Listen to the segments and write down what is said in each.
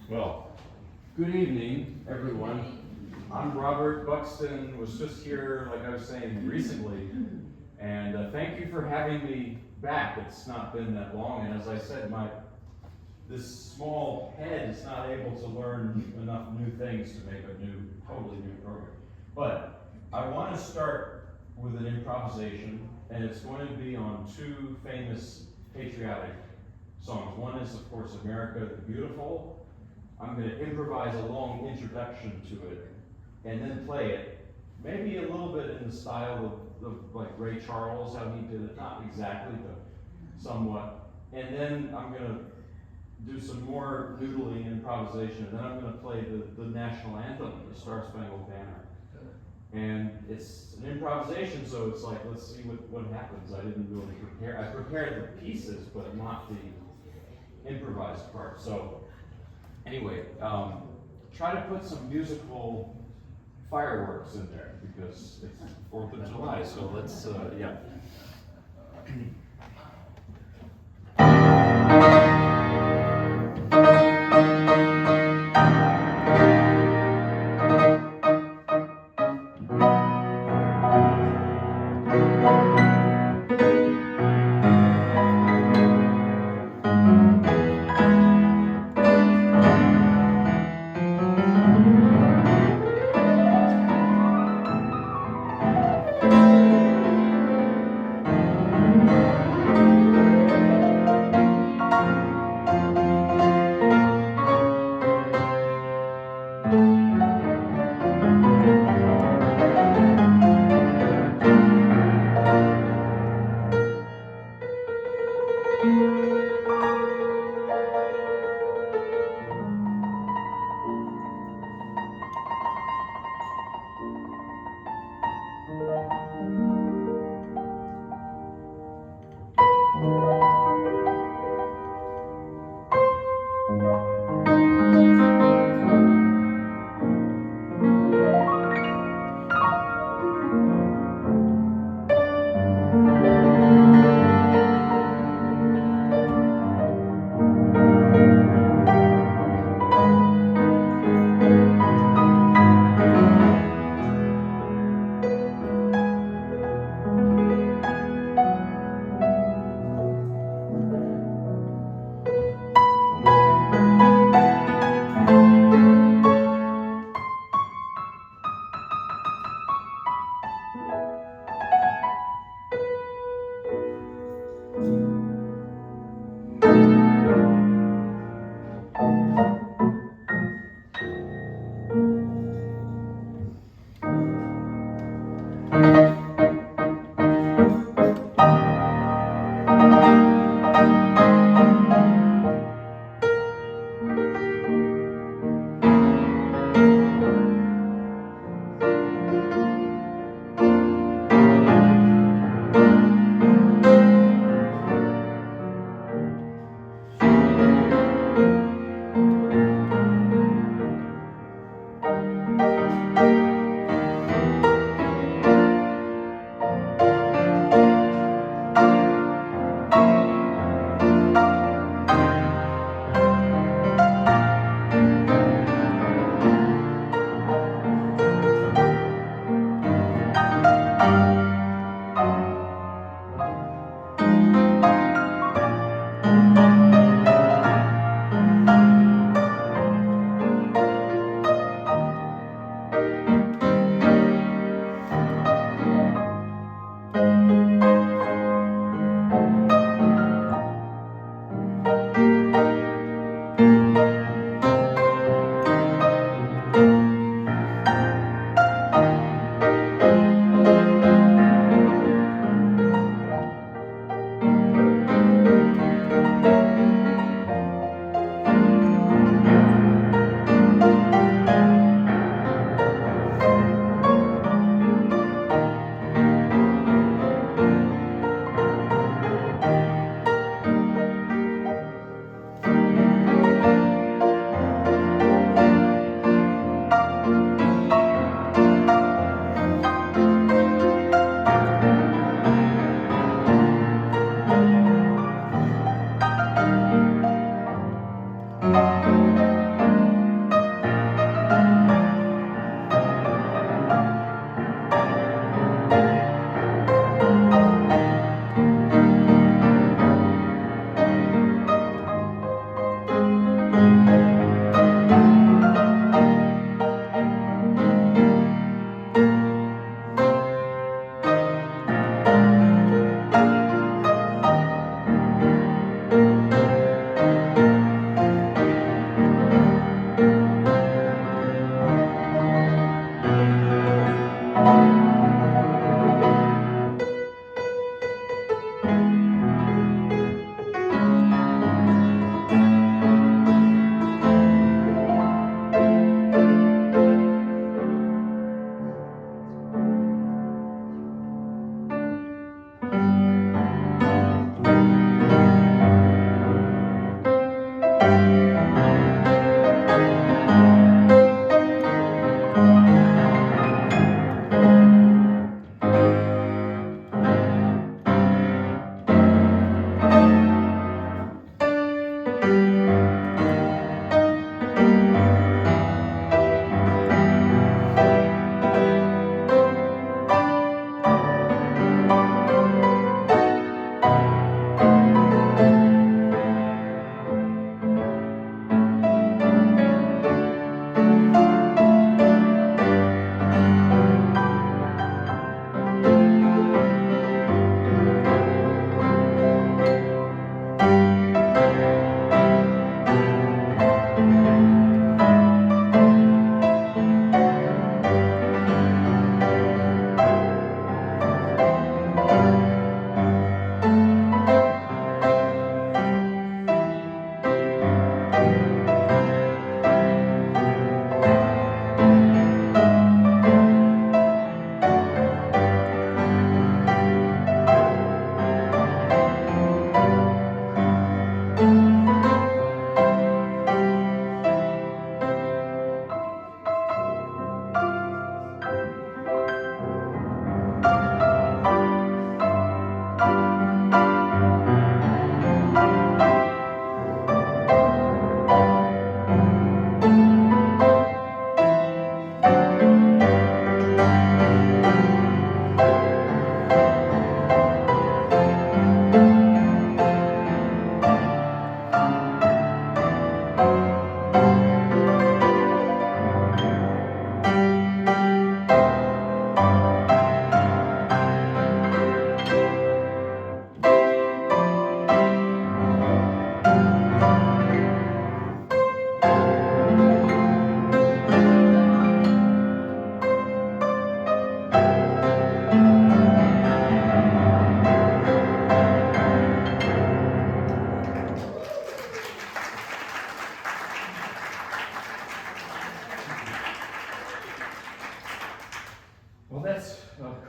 Well, good evening, everyone. I'm Robert. Buxton was just here, like I was saying, recently, and thank you for having me back. It's not been that long, and as I said, this small head is not able to learn enough new things to make a totally new program. But I want to start with an improvisation, and it's going to be on two famous patriotic songs. One is, of course, America the Beautiful. I'm going to improvise a long introduction to it and then play it, maybe a little bit in the style of like Ray Charles, how he did it, not exactly, but somewhat. And then I'm going to do some more noodling improvisation, and then I'm going to play the national anthem, the Star Spangled Banner. And it's an improvisation, so it's like, let's see what happens. I didn't really prepare. I prepared the pieces, but not the improvised part. So anyway, try to put some musical fireworks in there because it's 4th of July, so let's, yeah.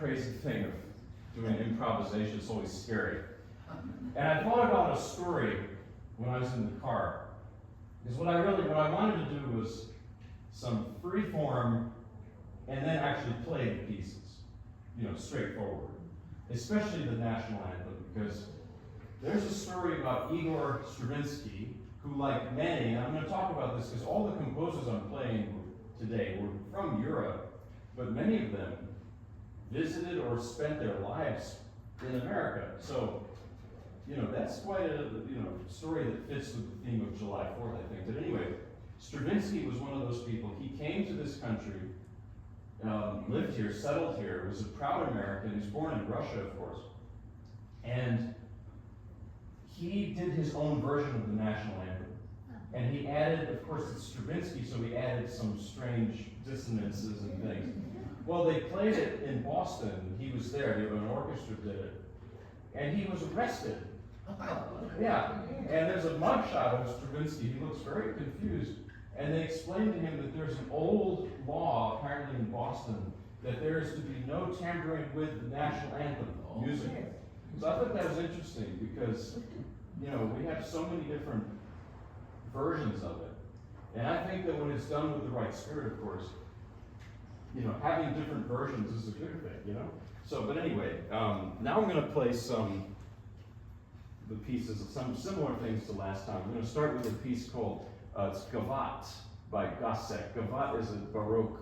crazy thing of doing improvisation. It's always scary. And I thought about a story when I was in the car. Because what I wanted to do was some free form and then actually play the pieces, straightforward. Especially the national anthem, because there's a story about Igor Stravinsky, who, like many, and I'm going to talk about this because all the composers I'm playing today were from Europe, but many of them visited or spent their lives in America. So, that's quite a story that fits with the theme of July 4th, I think. But anyway, Stravinsky was one of those people. He came to this country, lived here, settled here, was a proud American. He was born in Russia, of course. And he did his own version of the national anthem. And he added, of course, it's Stravinsky, so he added some strange dissonances and things. Well, they played it in Boston. He was there. An orchestra did it. And he was arrested. Yeah. And there's a mugshot of Stravinsky. He looks very confused. And they explained to him that there's an old law, apparently in Boston, that there is to be no tampering with the national anthem music. So I thought that was interesting because, we have so many different versions of it. And I think that when it's done with the right spirit, of course, having different versions is a good thing, So, but anyway, now I'm going to play the pieces of some similar things to last time. I'm going to start with a piece called it's Gavotte by Gossec. Gavotte is a Baroque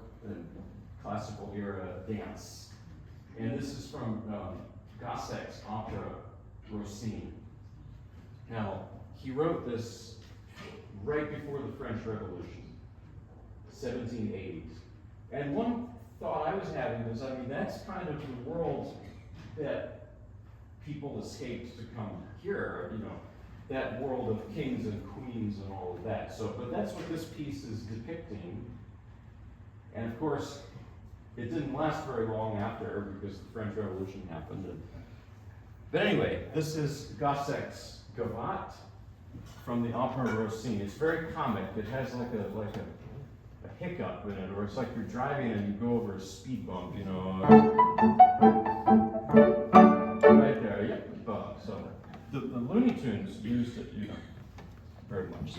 classical era dance. And this is from Gossec's opera Racine. Now, he wrote this right before the French Revolution, 1780s. And one thought I was having is, that's kind of the world that people escaped to come here, that world of kings and queens and all of that. So, but that's what this piece is depicting. And of course, it didn't last very long after because the French Revolution happened. But anyway, this is Gossec's Gavotte from the opera Racine. It's very comic. It has like a hiccup in it, or it's like you're driving and you go over a speed bump, right there, yep, bump. So the Looney Tunes used it, very much.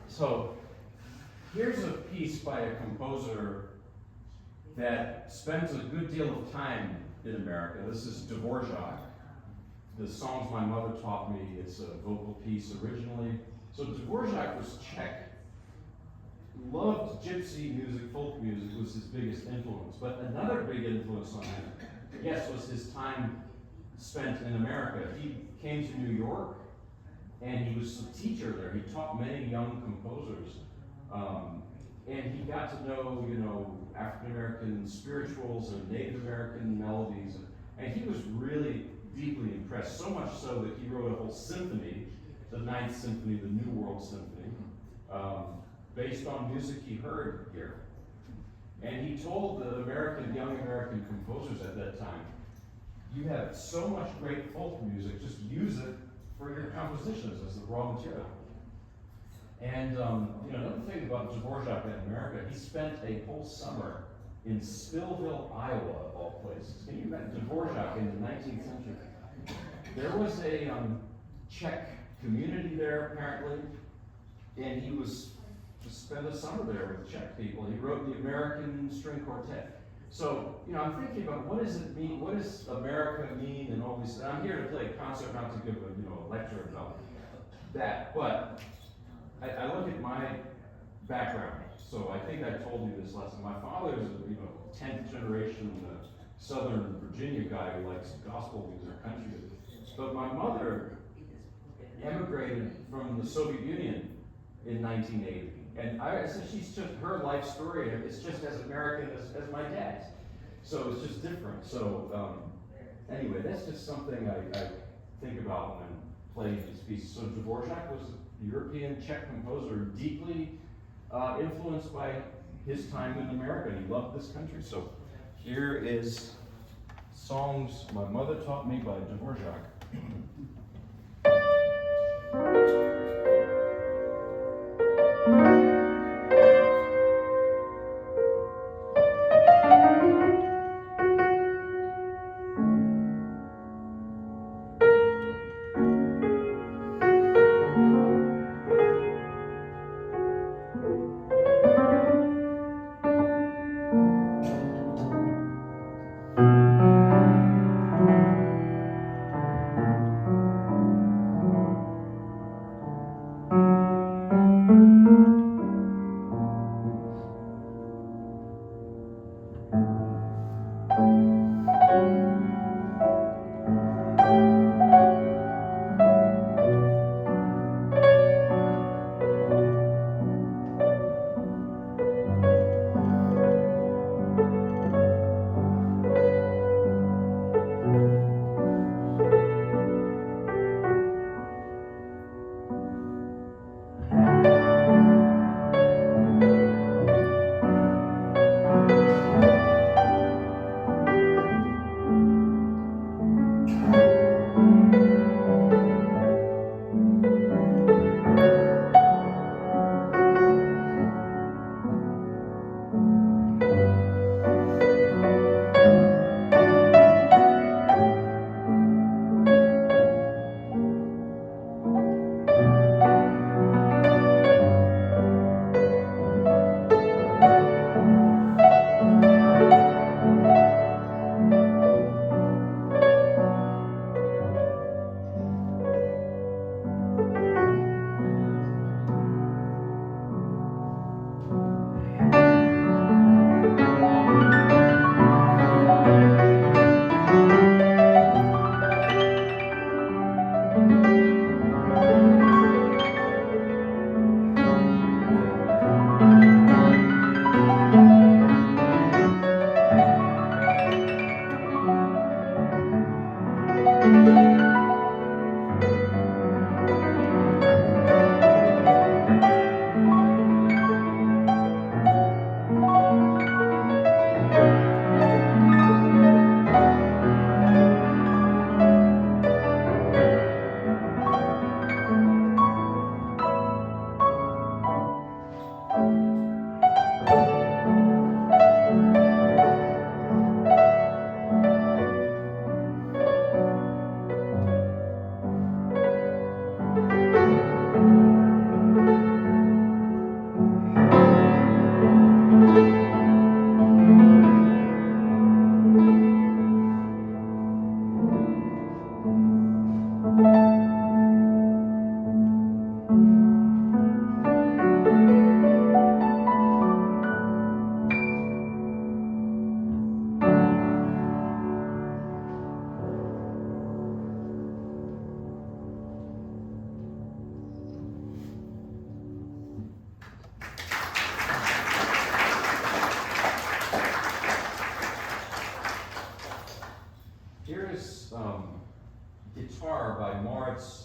So here's a piece by a composer that spends a good deal of time in America. This is Dvorak. The songs my mother taught me, it's a vocal piece originally. So Dvorak was Czech, loved gypsy music, folk music was his biggest influence. But another big influence on him, yes, was his time spent in America. He came to New York and he was a teacher there. He taught many young composers. And he got to know, African American spirituals and Native American melodies. And he was really deeply impressed, so much so that he wrote a whole symphony, the Ninth Symphony, the New World Symphony, based on music he heard here. And he told the young American composers at that time, you have so much great folk music, just use it for your compositions as the raw material. And another thing about Dvorak in America, he spent a whole summer in Spillville, Iowa, of all places. Can you imagine Dvorak in the 19th century? There was a Czech community there, apparently, and he was to spend a summer there with Czech people. He wrote the American String Quartet. So, I'm thinking about what does it mean, what does America mean, and all these. I'm here to play a concert, not to give a lecture about that, but I look at my background. So I think I told you this lesson. My father is a 10th generation Southern Virginia guy who likes gospel music, country music. But my mother emigrated from the Soviet Union in 1980. And so she's just, her life story, it's just as American as my dad's. So it's just different. So anyway, that's just something I think about when playing these pieces. So Dvorak was a European Czech composer, deeply influenced by his time in America. He loved this country. So here is songs my mother taught me by Dvorak.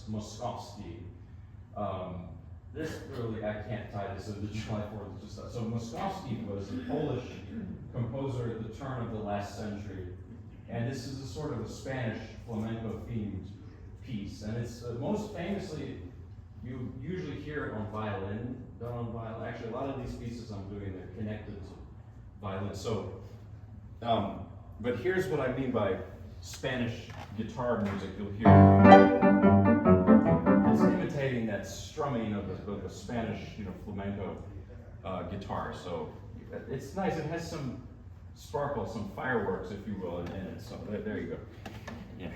Moskowski. This really, I can't tie this into July 4th. Just so Moskowski was a Polish composer at the turn of the last century, and this is a sort of a Spanish flamenco themed piece, and it's most famously, you usually hear it on violin, done on violin. Actually, a lot of these pieces I'm doing, they're connected to violin. So, but here's what I mean by Spanish guitar music. You'll hear it's imitating that strumming of a Spanish, flamenco guitar. So it's nice. It has some sparkle, some fireworks, if you will, in it. So there you go. Yeah.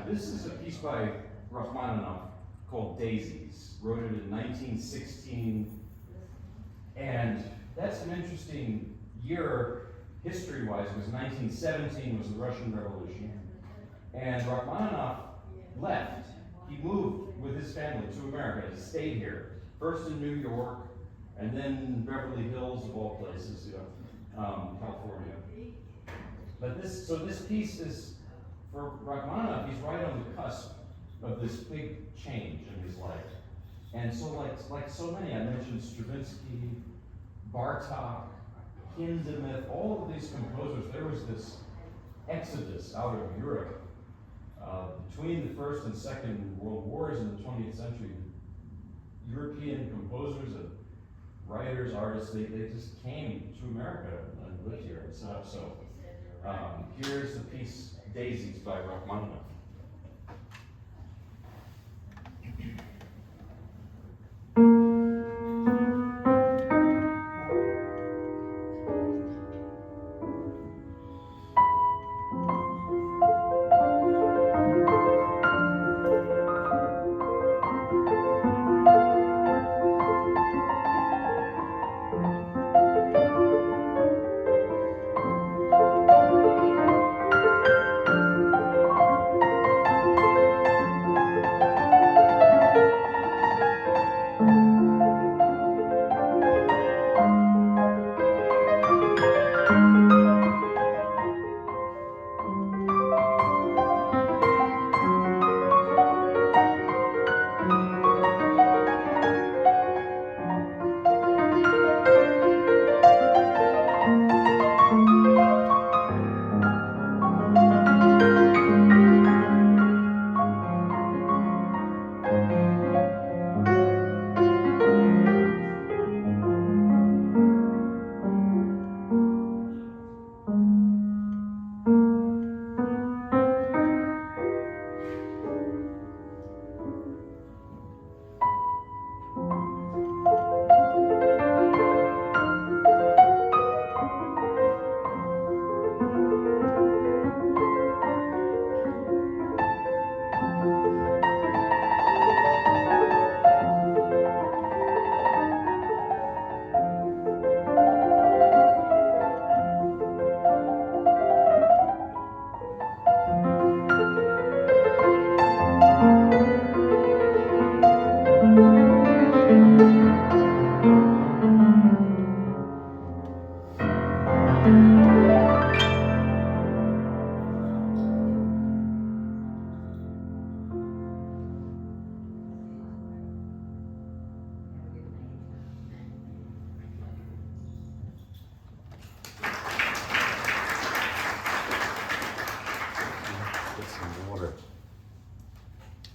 This is a piece by Rachmaninoff called Daisies. Wrote it in 1916, and that's an interesting year history-wise, because 1917 was the Russian Revolution, and Rachmaninoff left. He moved with his family to America. He stayed here, first in New York, and then Beverly Hills, of all places, California. But this piece is, for Rachmaninoff, he's right on the cusp of this big change in his life. And so like so many, I mentioned Stravinsky, Bartok, Hindemith, all of these composers, there was this exodus out of Europe. Between the First and Second World Wars in the 20th century, European composers and writers, artists, they just came to America and lived here and set up. So here's the piece Daisies by Rachmaninoff.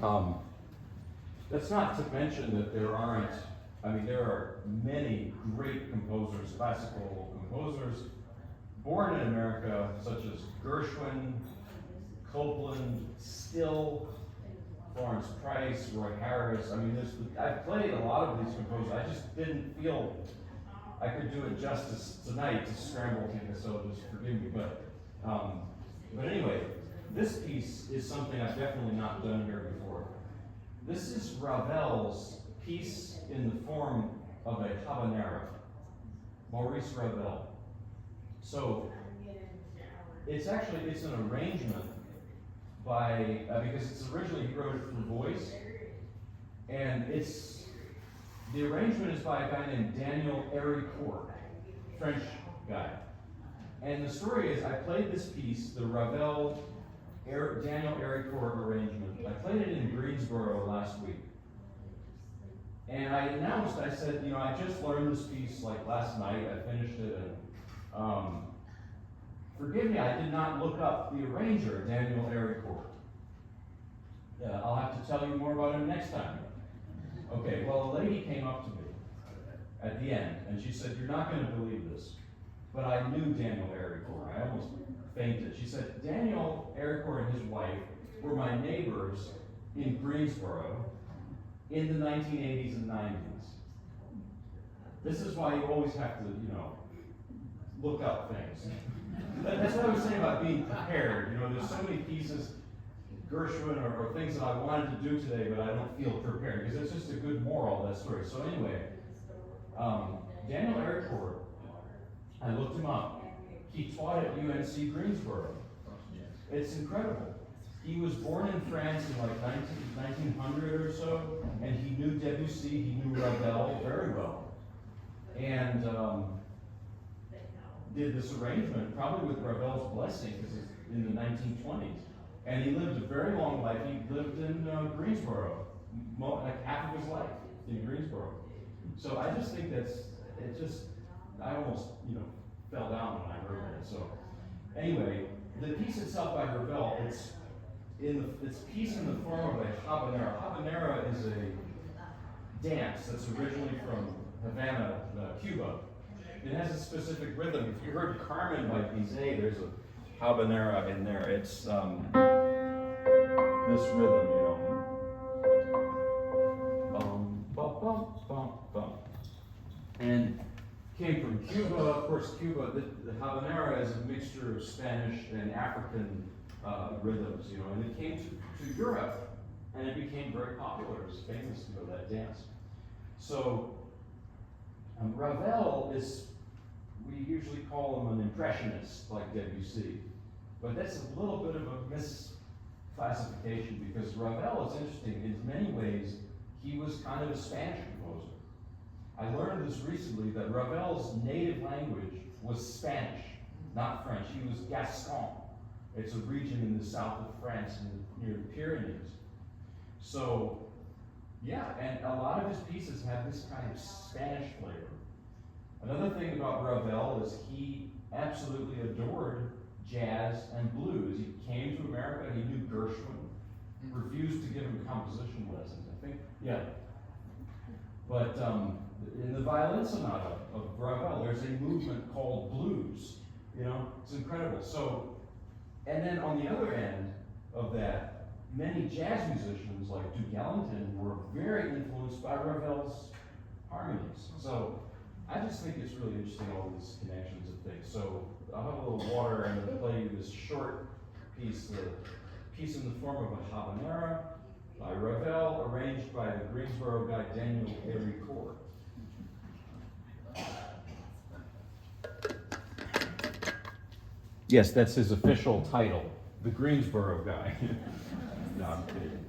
Um, that's not to mention that there are many great composers, classical composers, born in America, such as Gershwin, Copland, Still, Florence Price, Roy Harris. I've played a lot of these composers. I just didn't feel I could do it justice tonight to scramble things, so just forgive me. But anyway, this piece is something I've definitely not done here before. This is Ravel's piece in the form of a habanera, Maurice Ravel. So it's an arrangement by, because it's originally, he wrote it for voice, and the arrangement is by a guy named Daniel Héricourt, French guy. And the story is, I played this piece, the Ravel Daniel Héricourt arrangement. I played it in Greensboro last week. And I said, I just learned this piece like last night, I finished it, and forgive me, I did not look up the arranger, Daniel Héricourt. I'll have to tell you more about him next time. Okay, well, a lady came up to me at the end, and she said, "You're not going to believe this, but I knew Daniel Héricourt." I almost fainted. She said, "Daniel Héricourt and his wife were my neighbors in Greensboro in the 1980s and 90s. This is why you always have to, look up things." That's what I was saying about being prepared. There's so many pieces, Gershwin or things that I wanted to do today, but I don't feel prepared, because it's just a good moral, that story. So anyway, Daniel Héricourt, I looked him up. He taught at UNC Greensboro. It's incredible. He was born in France in like 1900 or so, and he knew Debussy, he knew Ravel very well. And did this arrangement, probably with Ravel's blessing, because it's in the 1920s. And he lived a very long life. He lived in Greensboro, like half of his life in Greensboro. So I just think I almost, fell down when I heard that. So anyway, the piece itself by Ravel, it's piece in the form of a habanera. Habanera is a dance that's originally from Havana, Cuba. It has a specific rhythm. If you heard Carmen by Bizet, there's a habanera in there. It's this rhythm, bum, bum, bum, bum, bum. And came from Cuba. Of course, Cuba, the habanera is a mixture of Spanish and African rhythms, and it came to Europe, and it became very popular. It's famous for that dance. So Ravel we usually call him an impressionist, like Debussy, but that's a little bit of a misclassification, because Ravel is interesting. In many ways, he was kind of a Spanish composer. I learned this recently, that Ravel's native language was Spanish, not French. He was Gascon. It's a region in the south of France near the Pyrenees. So, yeah, and a lot of his pieces have this kind of Spanish flavor. Another thing about Ravel is he absolutely adored jazz and blues. He came to America, he knew Gershwin, refused to give him composition lessons, I think. Yeah. But in the violin sonata of Ravel, there's a movement called blues. It's incredible. So, and then on the other end of that, many jazz musicians like Duke Ellington were very influenced by Ravel's harmonies. So I just think it's really interesting, all these connections and things. So I'll have a little water, and I'm going to play you this short piece, the piece in the form of a habanera by Ravel, arranged by the Greensboro guy Daniel Héricourt. Yes, that's his official title, the Greensboro guy. No, I'm kidding.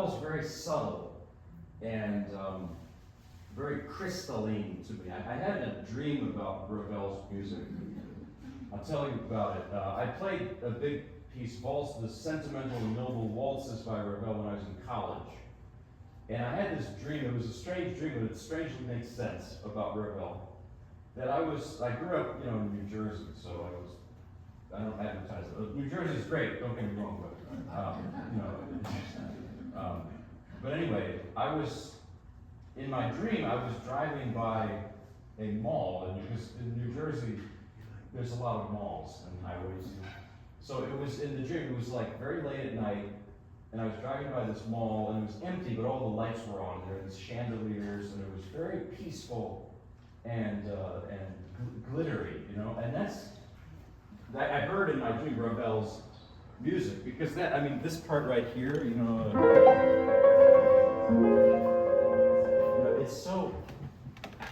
Ravel's very subtle and very crystalline to me. I had a dream about Ravel's music. I'll tell you about it. I played a big piece, the Sentimental and Noble Waltzes by Ravel when I was in college. And I had this dream, it was a strange dream, but it strangely makes sense about Ravel. That I grew up, in New Jersey, so I don't advertise it. New Jersey's great, don't get me wrong, but anyway, in my dream, I was driving by a mall, and because in New Jersey, there's a lot of malls and highways. So it was in the dream, it was like very late at night, and I was driving by this mall, and it was empty, but all the lights were on. There were these chandeliers, and it was very peaceful and glittery, and I heard in my dream Ravel's music, because this part right here,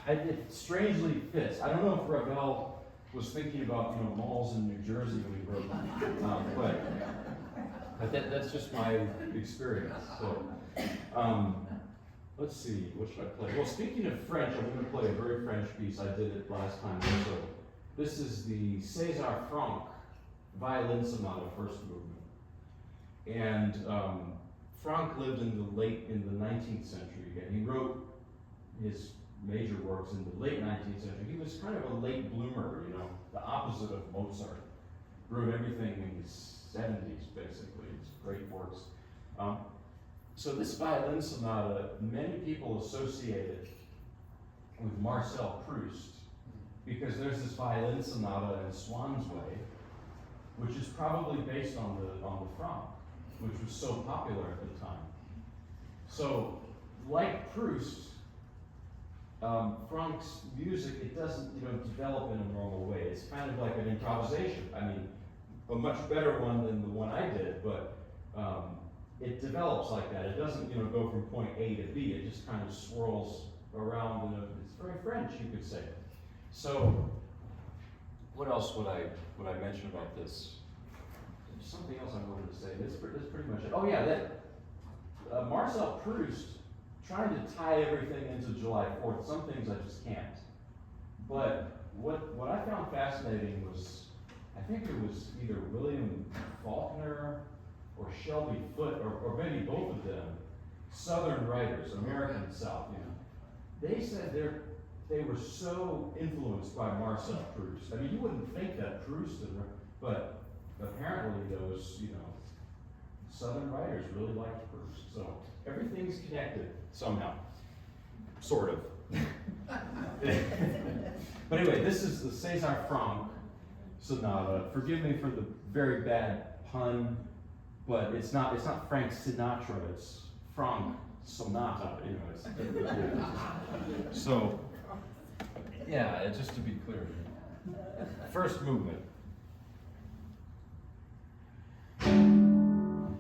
it strangely fits. I don't know if Ravel was thinking about malls in New Jersey when he wrote, but that's just my experience. So, let's see, what should I play? Well, speaking of French, I'm going to play a very French piece. I did it last time also. This is the César Franck Violin Sonata, first movement. And Franck lived in the 19th century, and he wrote his major works in the late 19th century. He was kind of a late bloomer, the opposite of Mozart. Wrote everything in his 70s, basically. It's great works. So this violin sonata, many people associate it with Marcel Proust, because there's this violin sonata in Swann's Way, which is probably based on the Franck, which was so popular at the time. So, like Proust, Franck's music, it doesn't develop in a normal way. It's kind of like an improvisation. A much better one than the one I did, but it develops like that. It doesn't go from point A to B. It just kind of swirls around. It's very French, you could say. So, what else would I mention about this? There's something else I wanted to say. That's pretty much it. Oh yeah, that Marcel Proust, trying to tie everything into July 4th. Some things I just can't. But what I found fascinating was, I think it was either William Faulkner or Shelby Foote, or maybe both of them, Southern writers, American South, they said they were so influenced by Marcel Proust. You wouldn't think that Proust, but apparently those, Southern writers really liked Proust. So everything's connected somehow, sort of. But anyway, this is the César Franck Sonata. Forgive me for the very bad pun, but it's not Frank Sinatra. It's Franck Sonata. So, yeah, just to be clear. First movement.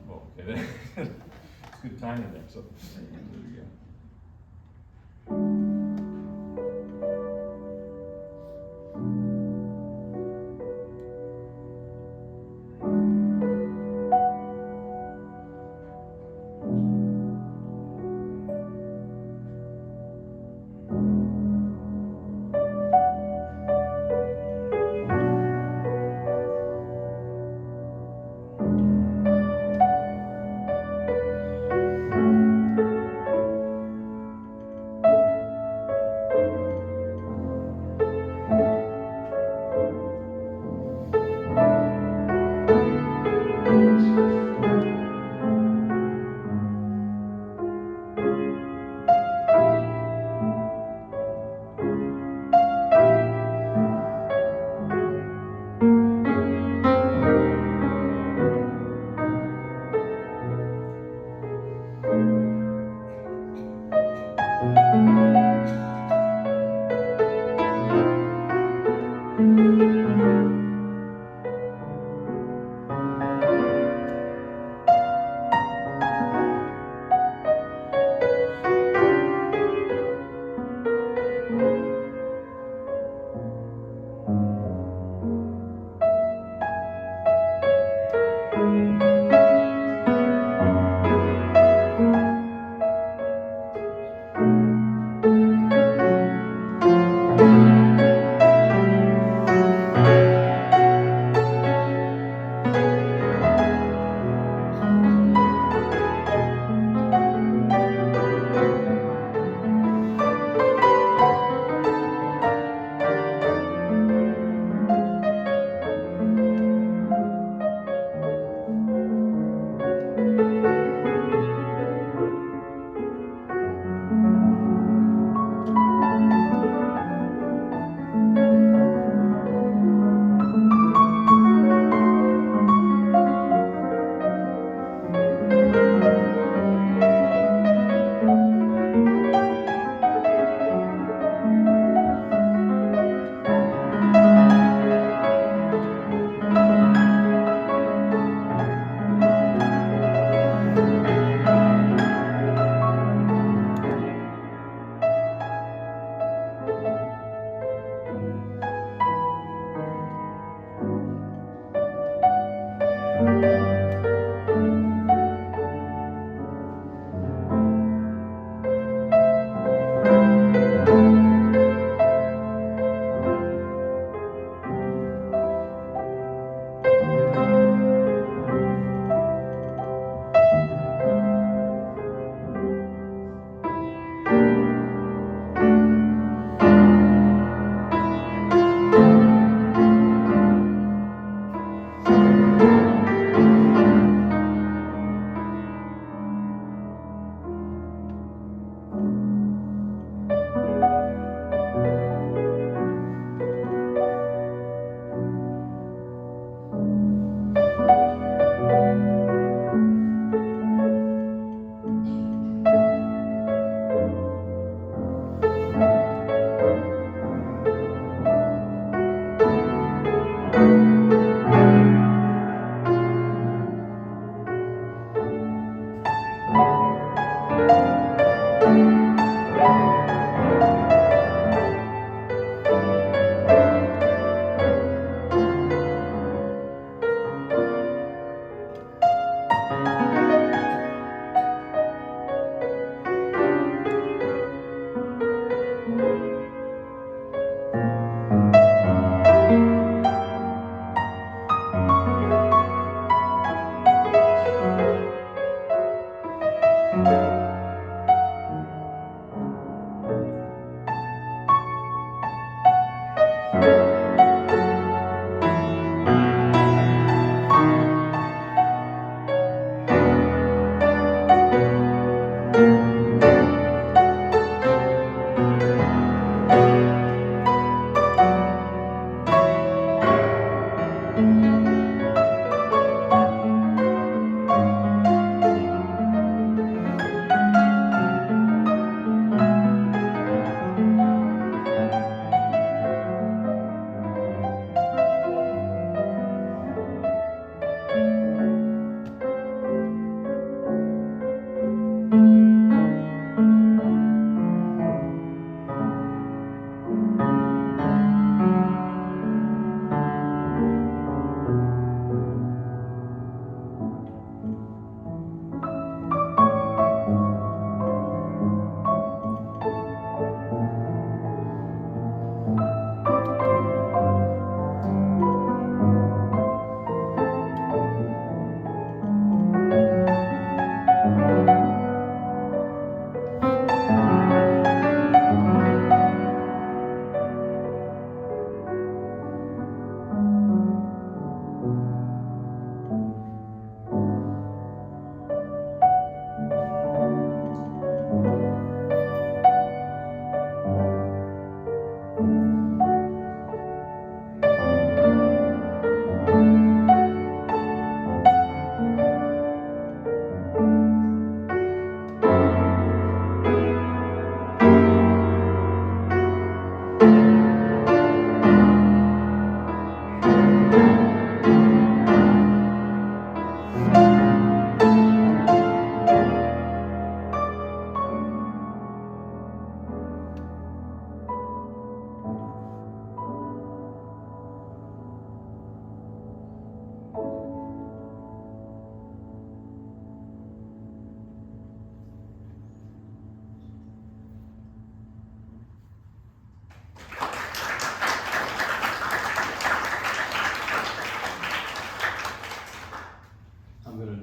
Oh, okay. It's good timing there. So, there we go.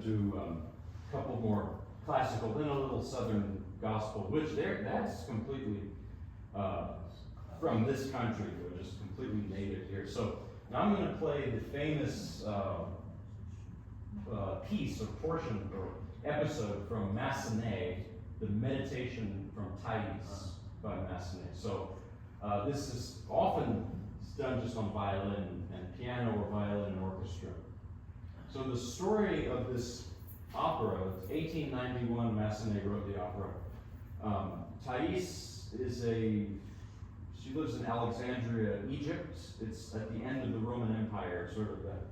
Do a couple more classical, then a little Southern gospel, which that's completely from this country, they're just completely native here. So now I'm going to play the famous piece or portion or episode from Massenet, the Meditation from Thais by Massenet. So this is often done just on violin and piano or violin and orchestra. So the story of this opera, 1891, Massenet wrote the opera. Thais she lives in Alexandria, Egypt. It's at the end of the Roman Empire, sort of that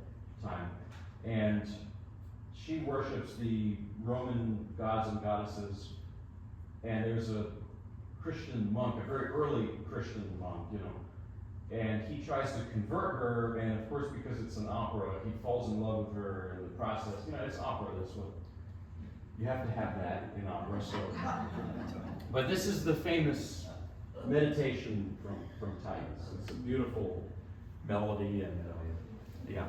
time. And she worships the Roman gods and goddesses. And there's a Christian monk, a very early Christian monk, and he tries to convert her, and of course, because it's an opera, he falls in love with her in the process. It's opera, that's what, you have to have that in opera, so. But this is the famous meditation from Thais. It's a beautiful melody, and yeah.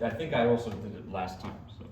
I think I also did it last time, so,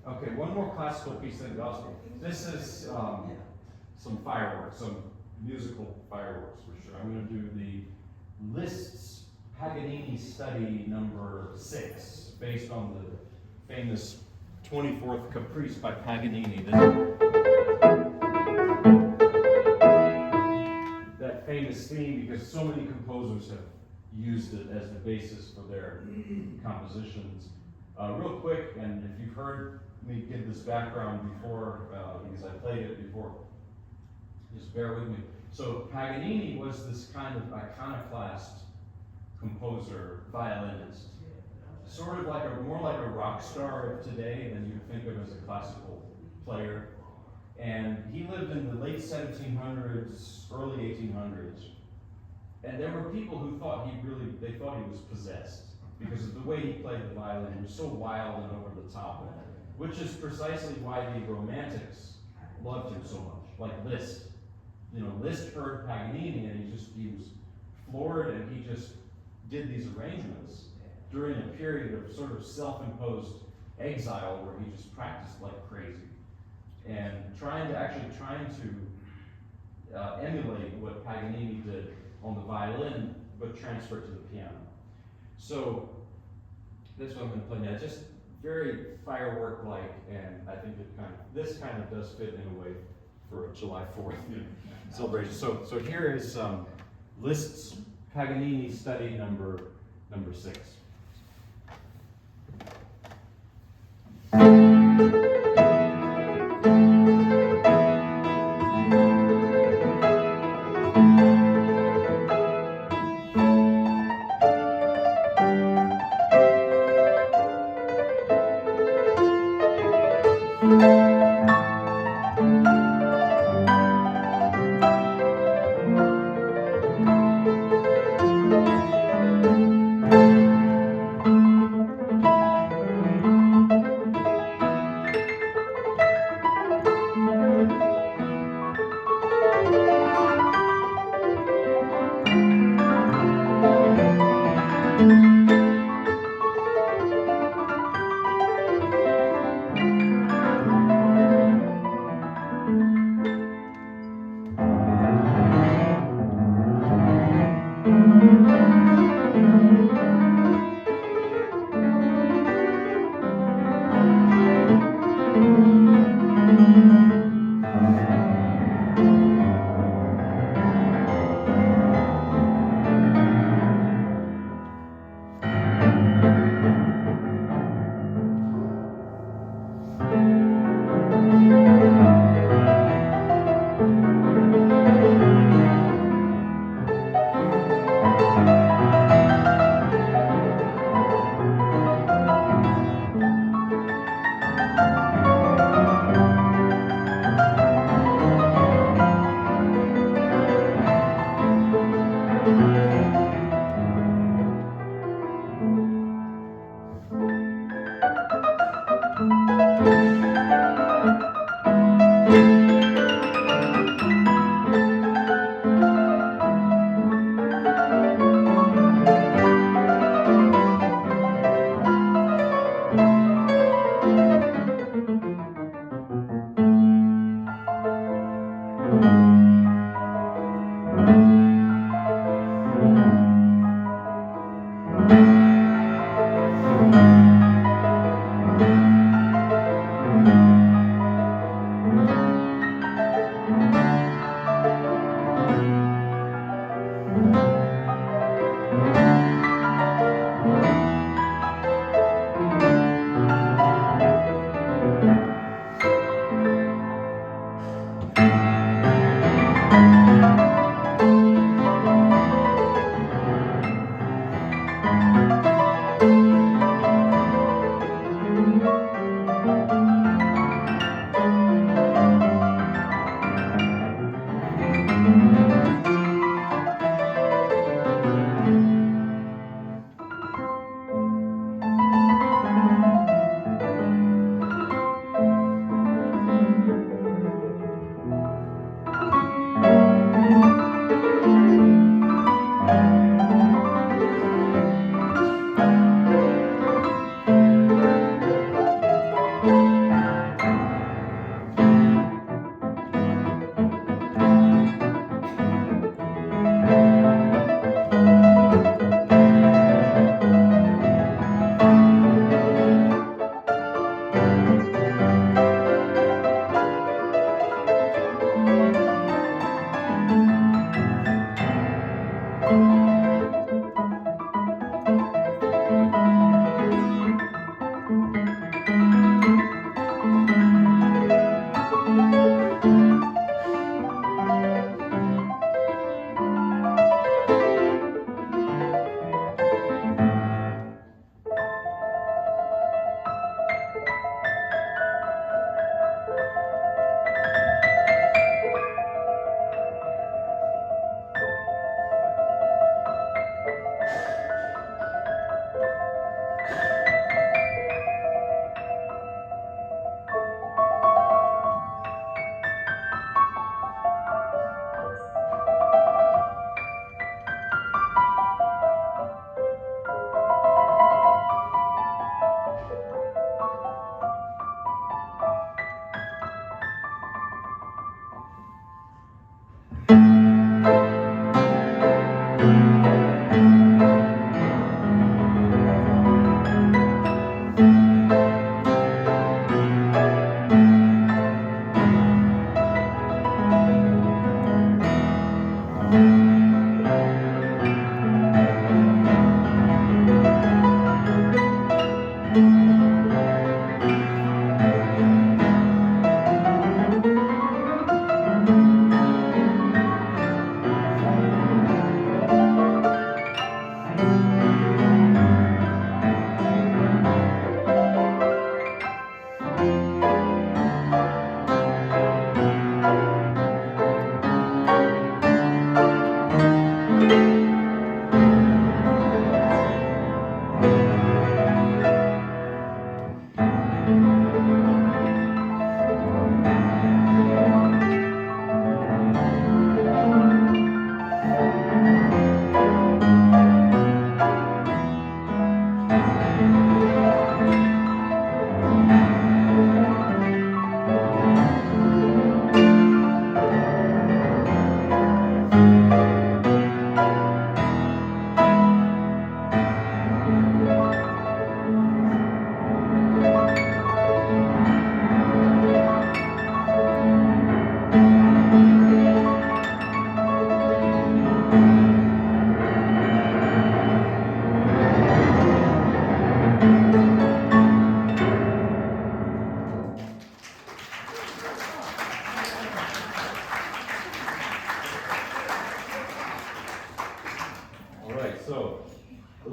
Okay, one more classical piece then gospel. This is some fireworks, some musical fireworks for sure. I'm going to do the Liszt's Paganini Study number 6, based on the famous 24th Caprice by Paganini. That famous theme, because so many composers have used it as the basis for their compositions. Real quick, and if you've heard me give this background before, because I played it before, just bear with me. So Paganini was this kind of iconoclast composer, violinist, sort of like more like a rock star of today than you think of as a classical player. And he lived in the late 1700s, early 1800s. And there were people who thought they thought he was possessed because of the way he played the violin. He was so wild and over the top, which is precisely why the Romantics loved him so much. Like Liszt. Liszt heard Paganini and he was floored, and he just did these arrangements during a period of sort of self-imposed exile where he just practiced like crazy. And trying to emulate what Paganini did on the violin, but transfer it to the piano. So that's what I'm going to play now. Just very firework-like, and I think this kind of does fit in a way for a July 4th celebration. So here is Liszt's Paganini Study number 6.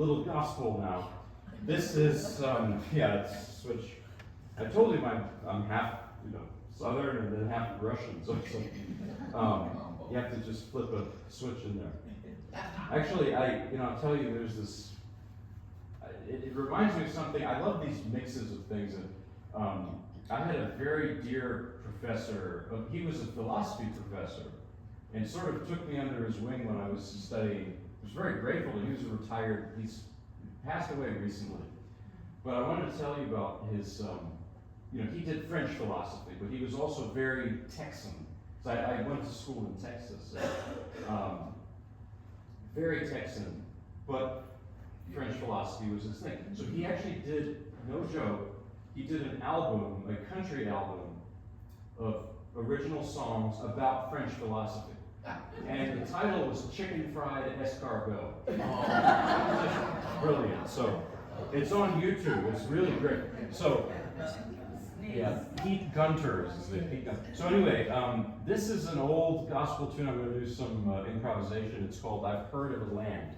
little gospel now. This is, yeah, it's switch. I told him I'm half, Southern and then half Russian, so you have to just flip a switch in there. Actually, I'll tell you, there's this, it reminds me of something. I love these mixes of things. And I had a very dear professor. He was a philosophy professor, and sort of took me under his wing when I was studying. I was very grateful. He was he's passed away recently. But I wanted to tell you about his, he did French philosophy, but he was also very Texan. So I went to school in Texas. Very Texan, but French philosophy was his thing. So he actually did, no joke, he did an album, a country album, of original songs about French philosophy. And the title was Chicken Fried Escargot. Brilliant. So it's on YouTube. It's really great. So yeah, Pete Gunter's is the Pete Gunter. So anyway, this is an old gospel tune. I'm going to do some improvisation. It's called "I've Heard of a Land."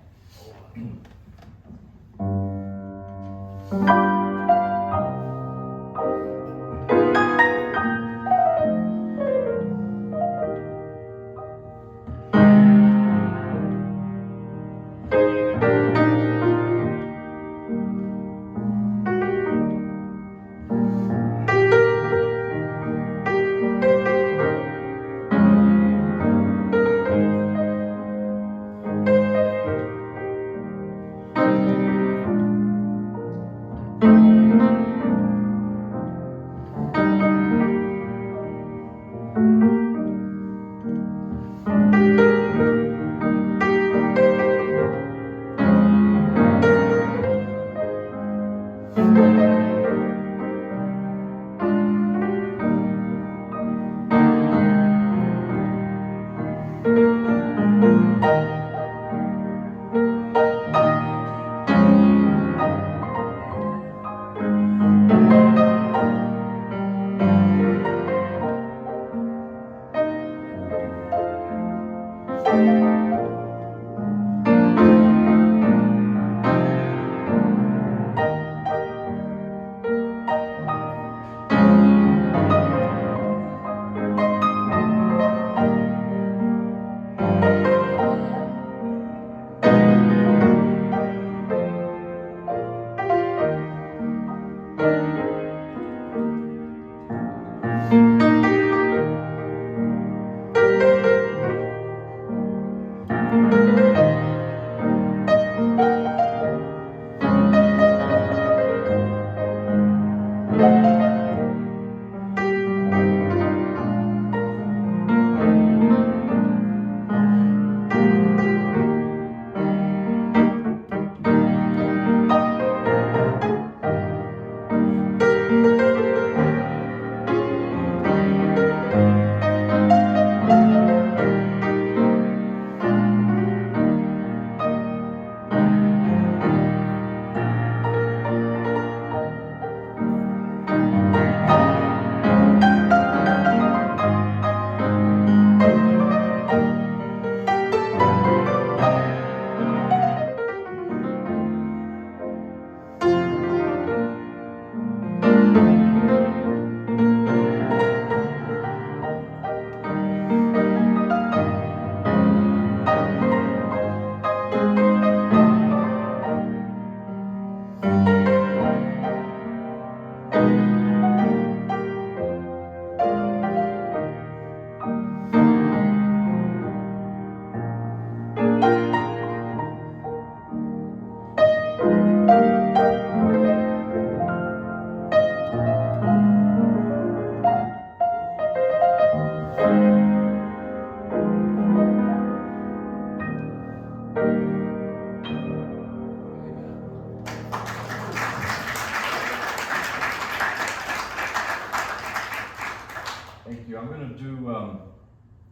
Thank you. I'm going to do,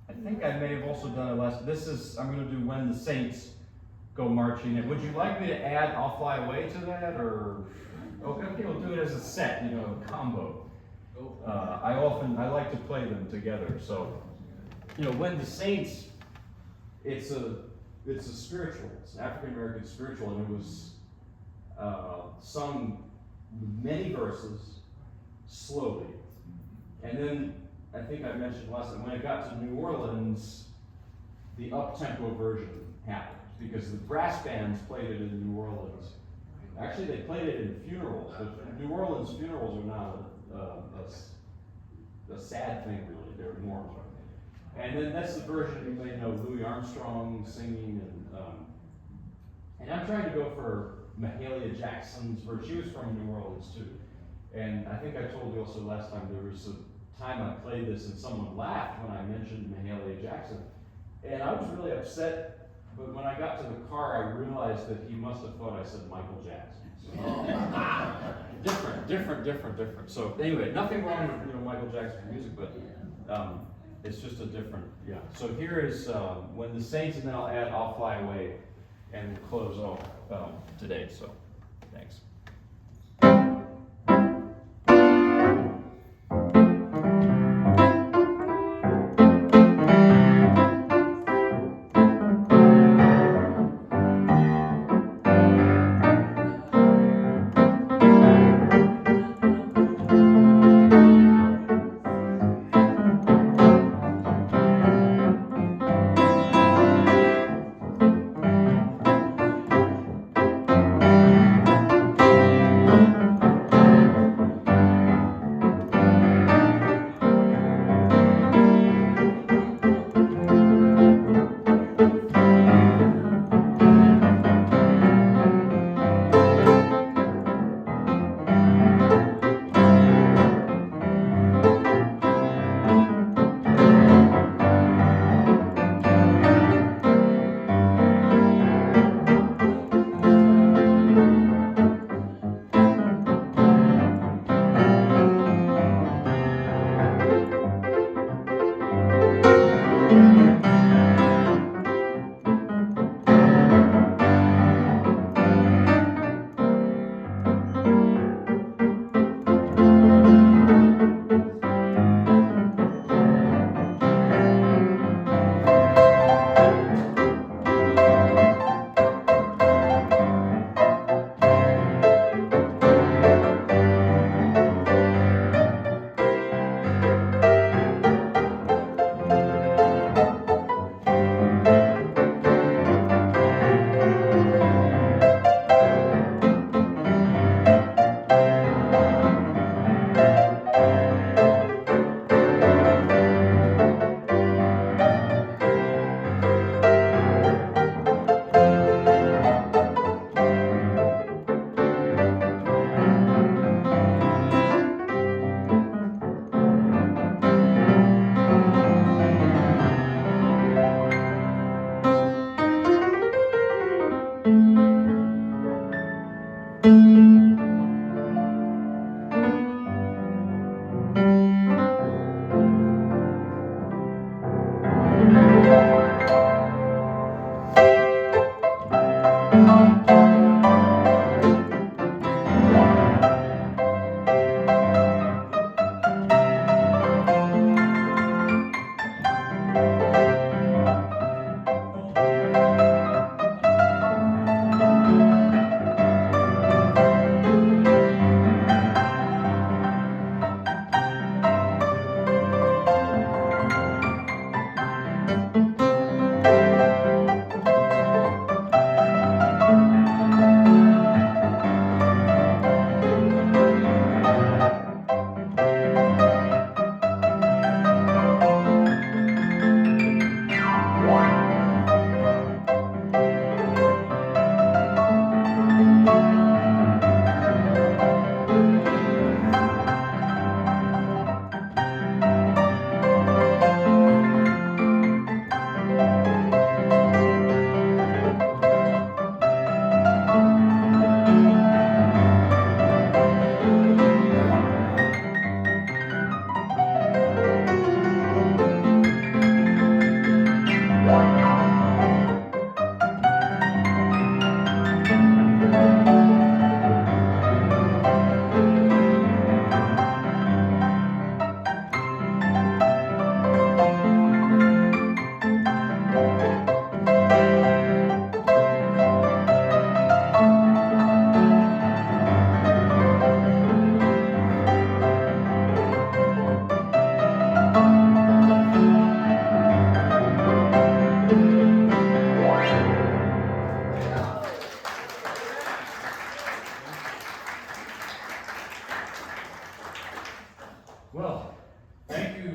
I think I may have also done it last, I'm going to do When the Saints Go Marching In. Would you like me to add I'll Fly Away to that, or? Okay, we'll do it as a set, a combo. I like to play them together, so, When the Saints, it's a spiritual, it's an African-American spiritual, and sung many verses slowly. And then, I think I mentioned last time, when it got to New Orleans, the up-tempo version happened, because the brass bands played it in New Orleans. Actually, they played it in funerals, but New Orleans funerals are not a sad thing, really. They're normal. And then that's the version you may know, Louis Armstrong singing, and I'm trying to go for Mahalia Jackson's version. She was from New Orleans too. And I think I told you also last time, there was a time I played this and someone laughed when I mentioned Mahalia Jackson. And I was really upset, but when I got to the car, I realized that he must have thought I said Michael Jackson. So, different. So anyway, nothing wrong with Michael Jackson's music, but it's just a different, yeah. So here is When the Saints, and then I'll add I'll Fly Away, and we'll close off today, so thanks.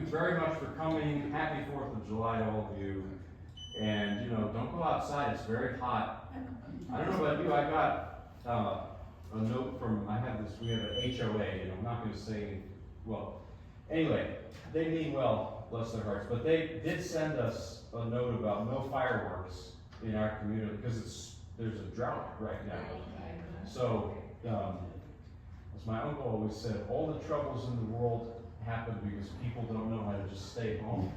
you very much for coming. Happy 4th of July to all of you. And, you know, don't go outside. It's very hot. I don't know about you. I got a note from, we have an HOA, and I'm not going to say, well, anyway, they mean well, bless their hearts, but they did send us a note about no fireworks in our community because there's a drought right now. So, as my uncle always said, all the troubles in the world happen because people don't know how to just stay home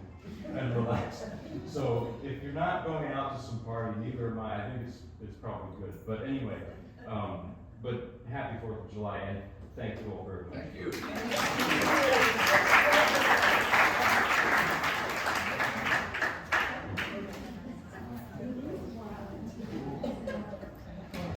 and relax. So if you're not going out to some party, neither am I. I think it's probably good. But anyway, but happy 4th of July, and thank you all very much. Thank you.